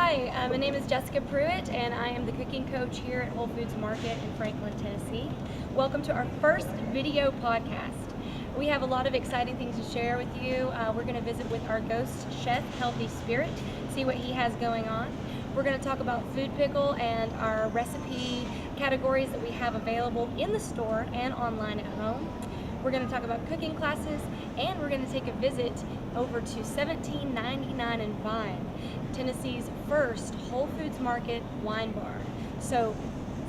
Hi, my name is Jessica Pruitt, and I am the cooking coach here at Whole Foods Market in Franklin, Tennessee. Welcome to our first video podcast. We have a lot of exciting things to share with you. We're going to visit with our ghost chef, Healthy Spirit, see what he has going on. We're going to talk about food pickle and our recipe categories that we have available in the store and online at home. We're going to talk about cooking classes, and we're going to take a visit over to 1799 in Vine, Tennessee's first Whole Foods Market wine bar. So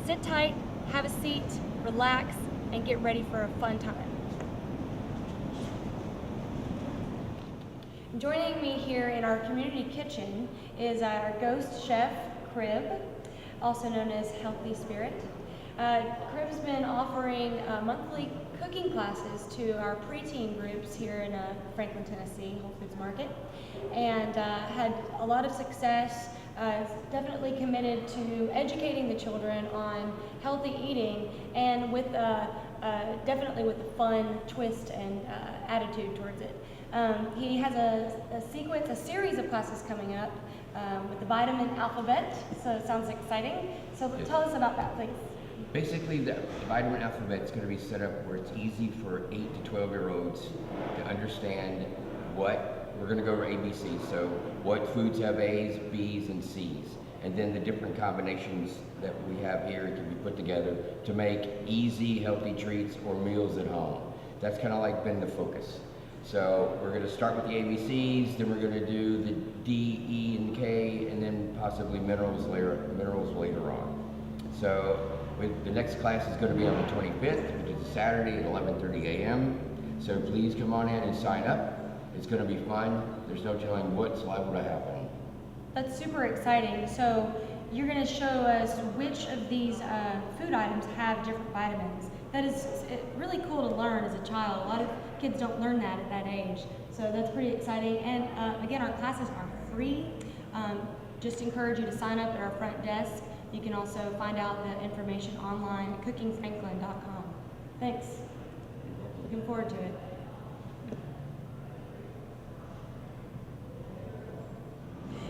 sit tight, have a seat, relax, and get ready for a fun time. Joining me here in our community kitchen is our ghost chef, Crib, also known as Healthy Spirit. Crib's been offering monthly cooking classes to our preteen groups here in Franklin, Tennessee, Whole Foods Market, and had a lot of success. Definitely committed to educating the children on healthy eating, and with definitely with a fun twist and attitude towards it. He has a series of classes coming up with the vitamin alphabet, so it sounds exciting. So tell us about that, please. Basically, the vitamin alphabet is going to be set up where it's easy for 8 to 12-year-olds to understand what we're going to go over ABC. So what foods have A's, B's, and C's, and then the different combinations that we have here can be put together to make easy, healthy treats or meals at home. That's kind of like been the focus. So we're going to start with the ABCs, then we're going to do the D, E, and K, and then possibly minerals later on. So the next class is going to be on the 25th, which is Saturday at 11:30 a.m. So please come on in and sign up. It's going to be fun. There's no telling what's liable to happen. That's super exciting. So you're going to show us which of these food items have different vitamins. That is really cool to learn as a child. A lot of kids don't learn that at that age. So that's pretty exciting. And again, our classes are free. Just encourage you to sign up at our front desk. You can also find out the information online at cookingfranklin.com. Thanks. Looking forward to it.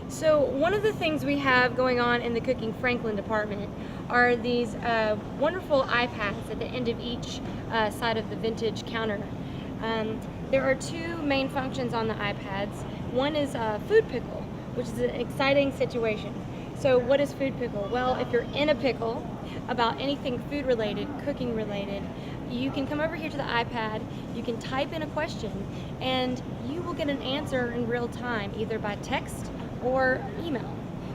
So one of the things we have going on in the Cooking Franklin department are these wonderful iPads at the end of each side of the vintage counter. There are two main functions on the iPads. One is food pickle, which is an exciting situation. So what is food pickle? Well, if you're in a pickle about anything food related, cooking related, you can come over here to the iPad, you can type in a question, and you will get an answer in real time, either by text or email.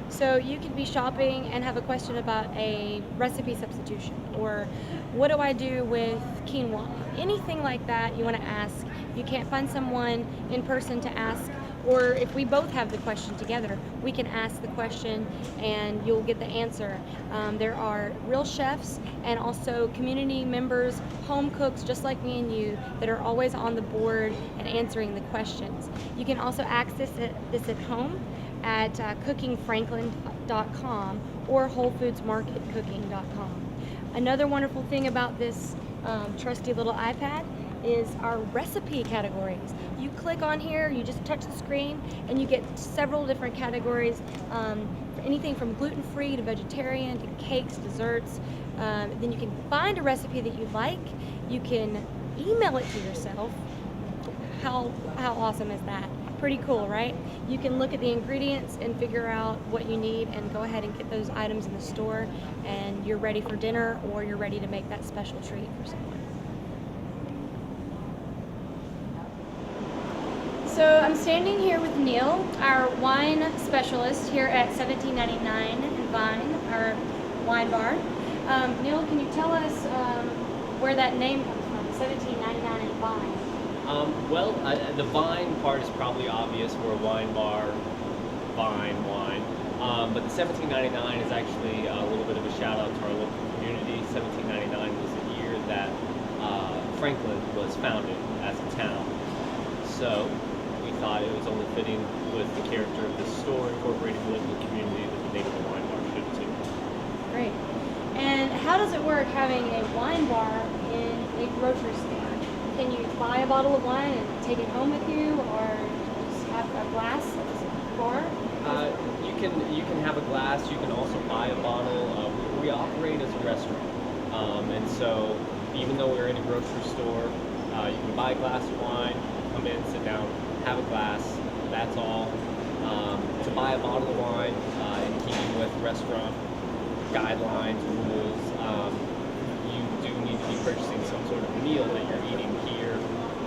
So you could be shopping and have a question about a recipe substitution, or what do I do with quinoa? Anything like that you want to ask. You can't find someone in person to ask, or if we both have the question together, we can ask the question and you'll get the answer. There are real chefs and also community members, home cooks just like me and you, that are always on the board and answering the questions. You can also access this at home at cookingfranklin.com or wholefoodsmarketcooking.com. Another wonderful thing about this trusty little iPad is our recipe categories. You click on here, you just touch the screen, and you get several different categories, anything from gluten-free to vegetarian to cakes, desserts. Then you can find a recipe that you like. You can email it to yourself. How awesome is that? Pretty cool, right? You can look at the ingredients and figure out what you need and go ahead and get those items in the store, and you're ready for dinner or you're ready to make that special treat for someone. So I'm standing here with Neil, our wine specialist here at 1799 in Vine, our wine bar. Neil, can you tell us where that name comes from, 1799 in Vine? The Vine part is probably obvious. We're a wine bar, Vine, wine. But the 1799 is actually a little bit of a shout out to our local community. 1799 was the year that Franklin was founded as a town. So we thought it was only fitting with the character of the store, incorporating the local community, that the name of the wine bar should too. Great. And how does it work having a wine bar in a grocery store? Can you buy a bottle of wine and take it home with you, or just have a glass at the bar? You can have have a glass, you can also buy a bottle. We operate as a restaurant, and so even though we're in a grocery store, you can buy a glass of wine, come in, sit down, have a glass. That's all. To buy a bottle of wine, in keeping with restaurant guidelines, rules, you do need to be purchasing some sort of meal that you're eating here.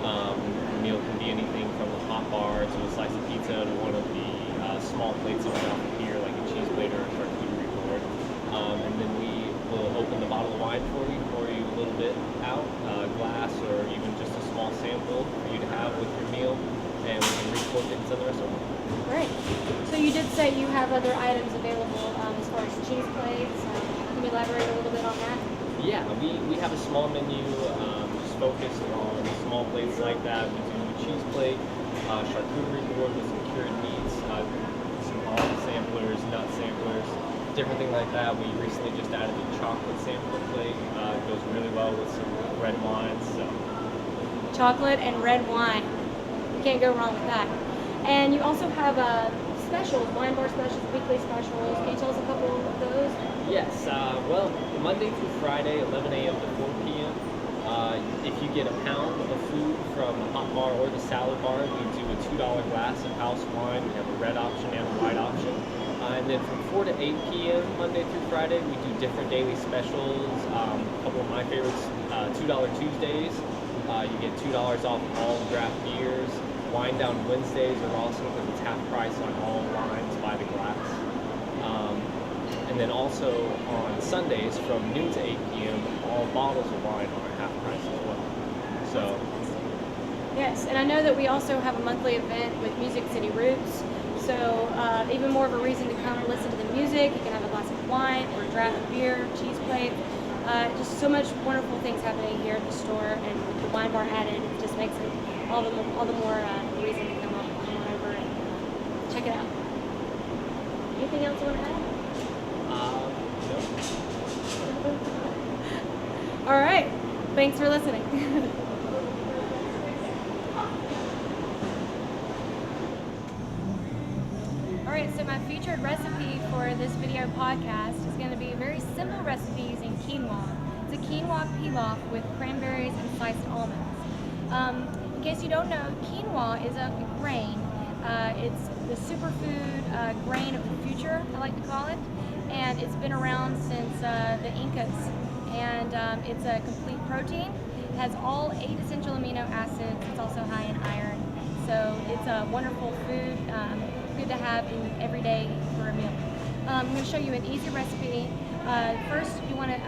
The meal can be anything from a hot bar to a slice of pizza to one of the small plates that we offer here, like a cheese plate or a charcuterie board. And then we will open the bottle of wine for you, pour you a little bit out, a glass or even just a small sample for you to have with your meal, and we can re-cork it and send the rest over. Right. So you did say you have other items available as far as cheese plates. Can you elaborate a little bit on that? Yeah, we have a small menu just focused on small plates like that. We do a cheese plate, charcuterie board with some cured meats, some olive samplers, nut samplers, different thing like that. We recently just added a chocolate sampler plate. It goes really well with some red wines. So. Chocolate and red wine. You can't go wrong with that. And you also have specials, wine bar specials, weekly specials. Can you tell us a couple of those? Yes. Well, Monday through Friday, 11 a.m. to 4 p.m. If you get a pound of food from the hot bar or the salad bar, we do a $2 glass of house wine. We have a red option and a white option. And then from 4 to 8 p.m. Monday through Friday, we do different daily specials. A couple of my favorites, $2 Tuesdays. You get $2 off all draft beers. Wine Down Wednesdays are awesome because it's half price on all wines by the glass. And then also on Sundays from noon to 8 p.m., all bottles of wine are half price as well. So. Yes, and I know that we also have a monthly event with Music City Roots. So even more of a reason to come and listen to the music. You can have a glass of wine or a draft of beer, cheese plate. Just so much wonderful things happening here at the store, and with the wine bar added, it just makes it all the more reason to come on over and check it out. Anything else you want to add? No. All right. Thanks for listening. All right, so my featured recipe for this video podcast is going to be a very simple recipe using quinoa. It's a quinoa pilaf with cranberries and sliced almonds. In case you don't know, quinoa is a grain. It's the superfood grain of the future, I like to call it, and it's been around since the Incas. And it's a complete protein. It has all 8 essential amino acids. It's also high in iron. So it's a wonderful food, good to have every day for a meal. I'm going to show you an easy recipe. First, you want to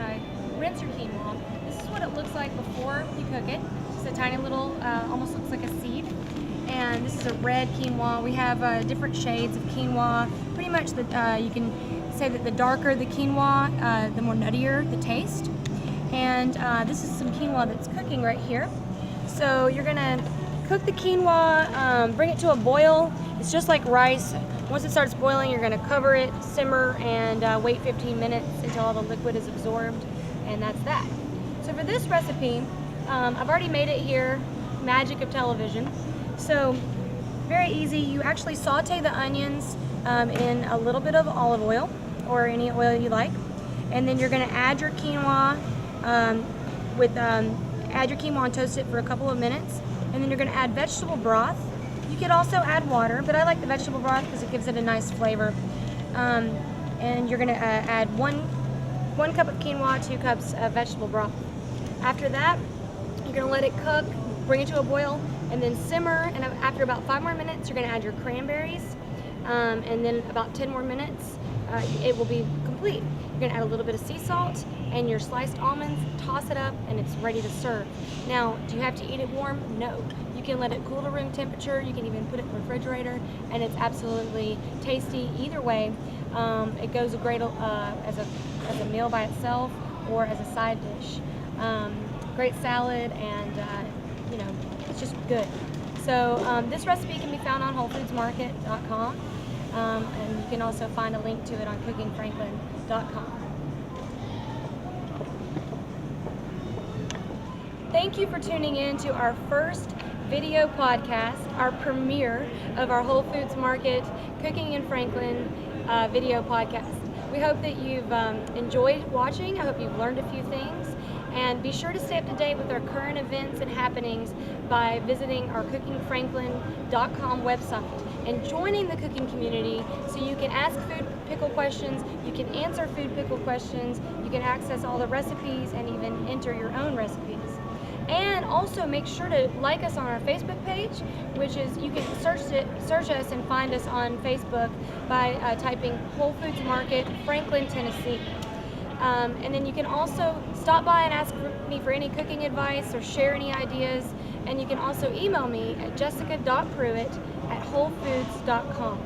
rinse your quinoa. This is what it looks like before you cook it. Just a tiny little, almost looks like a seed. And this is a red quinoa. We have different shades of quinoa. Pretty much you can say that the darker the quinoa, the more nuttier the taste. And this is some quinoa that's cooking right here. So you're gonna cook the quinoa, bring it to a boil. It's just like rice. Once it starts boiling, you're gonna cover it, simmer, and wait 15 minutes until all the liquid is absorbed, and that's that. So for this recipe, I've already made it here, magic of television. So very easy. You actually saute the onions in a little bit of olive oil or any oil you like, and then you're going to add your quinoa add your quinoa and toast it for a couple of minutes, and then you're going to add vegetable broth. You could also add water, but I like the vegetable broth because it gives it a nice flavor. And you're going to add one cup of quinoa, 2 cups of vegetable broth. After that, you're going to let it cook, bring it to a boil, and then simmer. And after about 5 more minutes, you're going to add your cranberries, and then about 10 more minutes, it will be complete. You're going to add a little bit of sea salt and your sliced almonds, toss it up, and it's ready to serve. Now, do you have to eat it warm? No. You can let it cool to room temperature. You can even put it in the refrigerator, and it's absolutely tasty either way. It goes great as a meal by itself or as a side dish. Great salad, and it's just good. So this recipe can be found on WholeFoodsMarket.com, and you can also find a link to it on CookingFranklin.com. Thank you for tuning in to our first video podcast, our premiere of our Whole Foods Market Cooking in Franklin video podcast. We hope that you've enjoyed watching. I hope you've learned a few things. And be sure to stay up to date with our current events and happenings by visiting our cookingfranklin.com website and joining the cooking community so you can ask food pickle questions, you can answer food pickle questions, you can access all the recipes and even enter your own recipes. And also make sure to like us on our Facebook page, which is, you can search us and find us on Facebook by typing Whole Foods Market, Franklin, Tennessee. And then you can also stop by and ask me for any cooking advice or share any ideas. And you can also email me at jessica.pruitt@wholefoods.com.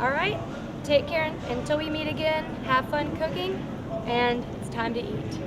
All right, take care until we meet again. Have fun cooking, and it's time to eat.